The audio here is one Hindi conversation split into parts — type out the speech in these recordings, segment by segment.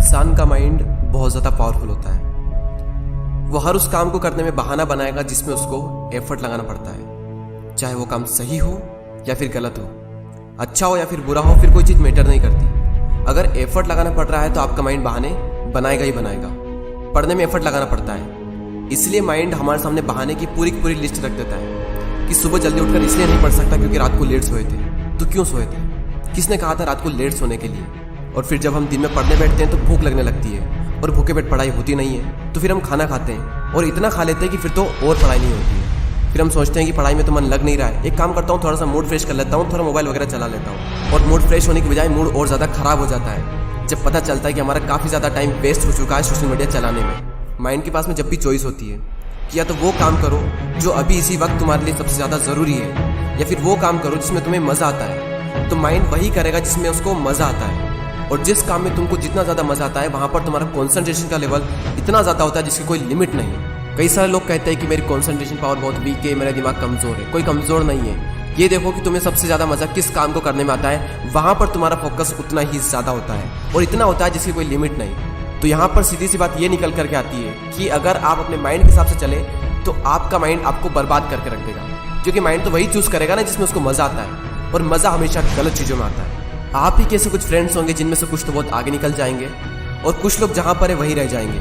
इंसान का माइंड बहुत ज़्यादा पावरफुल होता है। वो हर उस काम को करने में बहाना बनाएगा जिसमें उसको एफर्ट लगाना पड़ता है, चाहे वो काम सही हो या फिर गलत हो, अच्छा हो या फिर बुरा हो, फिर कोई चीज़ मैटर नहीं करती। अगर एफर्ट लगाना पड़ रहा है तो आपका माइंड बहाने बनाएगा ही बनाएगा। पढ़ने में एफर्ट लगाना पड़ता है, इसलिए माइंड हमारे सामने बहाने की पूरी लिस्ट रख देता है कि सुबह जल्दी उठकर इसलिए नहीं पढ़ सकता क्योंकि रात को लेट सोए थे। तो क्यों सोए थे? किसने कहा था रात को लेट सोने के लिए? और फिर जब हम दिन में पढ़ने बैठते हैं तो भूख लगने लगती है और भूखे पेट पढ़ाई होती नहीं है, तो फिर हम खाना खाते हैं और इतना खा लेते हैं कि फिर तो और पढ़ाई नहीं होती है। फिर हम सोचते हैं कि पढ़ाई में तो मन लग नहीं रहा है, एक काम करता हूँ, थोड़ा सा मूड फ्रेश कर लेता हूँ, थोड़ा मोबाइल वगैरह चला लेता हूँ, और मूड फ्रेश होने की बजाय मूड और ज़्यादा खराब हो जाता है जब पता चलता है कि हमारा काफ़ी ज़्यादा टाइम वेस्ट हो चुका है सोशल मीडिया चलाने में। माइंड के पास में जब भी चॉइस होती है कि या तो वो काम करो जो अभी इसी वक्त तुम्हारे लिए सबसे ज़्यादा ज़रूरी है, या फिर वो काम करो जिसमें तुम्हें मज़ा आता है, तो माइंड वही करेगा जिसमें उसको मज़ा आता है। और जिस काम में तुमको जितना ज़्यादा मज़ा आता है वहाँ पर तुम्हारा कॉन्सेंट्रेशन का लेवल इतना ज़्यादा होता है जिसकी कोई लिमिट नहीं है। कई सारे लोग कहते हैं कि मेरी कॉन्सेंट्रेशन पावर बहुत वीक है, मेरा दिमाग कमज़ोर है। कोई कमज़ोर नहीं है। ये देखो कि तुम्हें सबसे ज़्यादा मज़ा किस काम को करने में आता है, वहाँ पर तुम्हारा फोकस उतना ही ज़्यादा होता है और इतना होता है जिसकी कोई लिमिट नहीं। तो यहाँ पर सीधी सी बात ये निकल करके आती है कि अगर आप अपने माइंड के हिसाब से चले तो आपका माइंड आपको बर्बाद करके रख देगा, क्योंकि माइंड तो वही चूज़ करेगा ना जिसमें उसको मज़ा आता है, और मज़ा हमेशा गलत चीज़ों में आता है। आप ही कैसे कुछ फ्रेंड्स होंगे जिनमें से कुछ तो बहुत आगे निकल जाएंगे और कुछ लोग जहाँ पर है वहीं रह जाएंगे।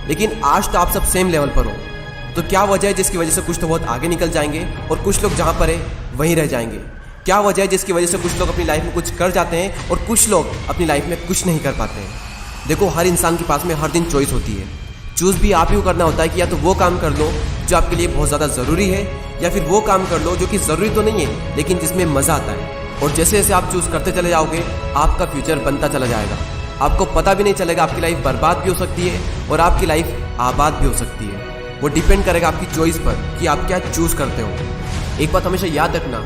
लेकिन आज तो आप सब सेम लेवल पर हो, तो क्या वजह है जिसकी वजह से कुछ तो बहुत आगे निकल जाएंगे और कुछ लोग जहाँ पर है वहीं रह जाएंगे? क्या वजह है जिसकी वजह से कुछ लोग अपनी लाइफ में कुछ कर जाते हैं और कुछ लोग अपनी लाइफ में कुछ नहीं कर पाते हैं? देखो, हर इंसान के पास में हर दिन चॉइस होती है। चूज़ भी आप ही को करना होता है कि या तो वो काम कर लो जो आपके लिए बहुत ज़्यादा ज़रूरी है, या फिर वो काम कर लो जो कि ज़रूरी तो नहीं है लेकिन जिसमें मज़ा आता है। और जैसे जैसे आप चूज़ करते चले जाओगे आपका फ्यूचर बनता चला जाएगा। आपको पता भी नहीं चलेगा, आपकी लाइफ बर्बाद भी हो सकती है और आपकी लाइफ आबाद भी हो सकती है। वो डिपेंड करेगा आपकी चॉइस पर कि आप क्या चूज़ करते हो। एक बात हमेशा याद रखना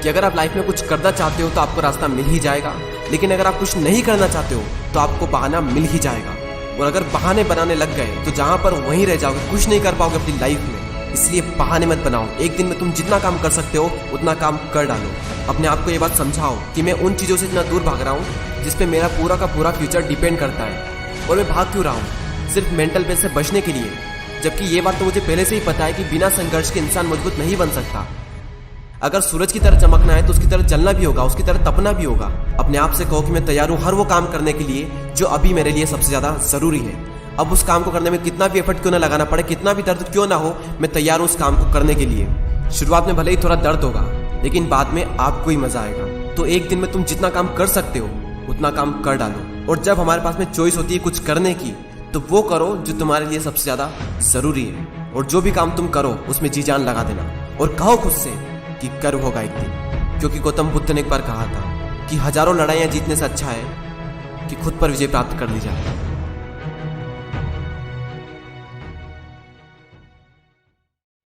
कि अगर आप लाइफ में कुछ करना चाहते हो तो आपको रास्ता मिल ही जाएगा, लेकिन अगर आप कुछ नहीं करना चाहते हो तो आपको बहाना मिल ही जाएगा। और अगर बहाने बनाने लग गए तो जहाँ पर वहीं रह जाओगे, कुछ नहीं कर पाओगे अपनी लाइफ में। इसलिए बहाने मत बनाओ। एक दिन में तुम जितना काम कर सकते हो उतना काम कर डालो। अपने आप को ये बात समझाओ कि मैं उन चीज़ों से इतना दूर भाग रहा हूँ जिस पे मेरा पूरा का पूरा फ्यूचर डिपेंड करता है, और मैं भाग क्यों रहा हूँ? सिर्फ मेंटल पेन से बचने के लिए। जबकि ये बात तो मुझे पहले से ही पता है कि बिना संघर्ष के इंसान मजबूत नहीं बन सकता। अगर सूरज की तरह चमकना है तो उसकी तरह जलना भी होगा, उसकी तरह तपना भी होगा। अपने आप से कहो कि मैं तैयार हूँ हर वो काम करने के लिए जो अभी मेरे लिए सबसे ज़्यादा ज़रूरी है। अब उस काम को करने में कितना भी एफर्ट क्यों ना लगाना पड़े, कितना भी दर्द क्यों ना हो, मैं तैयार हूँ उस काम को करने के लिए। शुरुआत में भले ही थोड़ा दर्द होगा लेकिन बाद में आपको ही मज़ा आएगा। तो एक दिन में तुम जितना काम कर सकते हो उतना काम कर डालो। और जब हमारे पास में चॉइस होती है कुछ करने की, तो वो करो जो तुम्हारे लिए सबसे ज़्यादा ज़रूरी है। और जो भी काम तुम करो उसमें जी जान लगा देना और कहो खुद से कि कर्व होगा एक दिन। क्योंकि गौतम बुद्ध ने एक बार कहा था कि हजारों लड़ाइयाँ जीतने से अच्छा है कि खुद पर विजय प्राप्त कर ली जाए।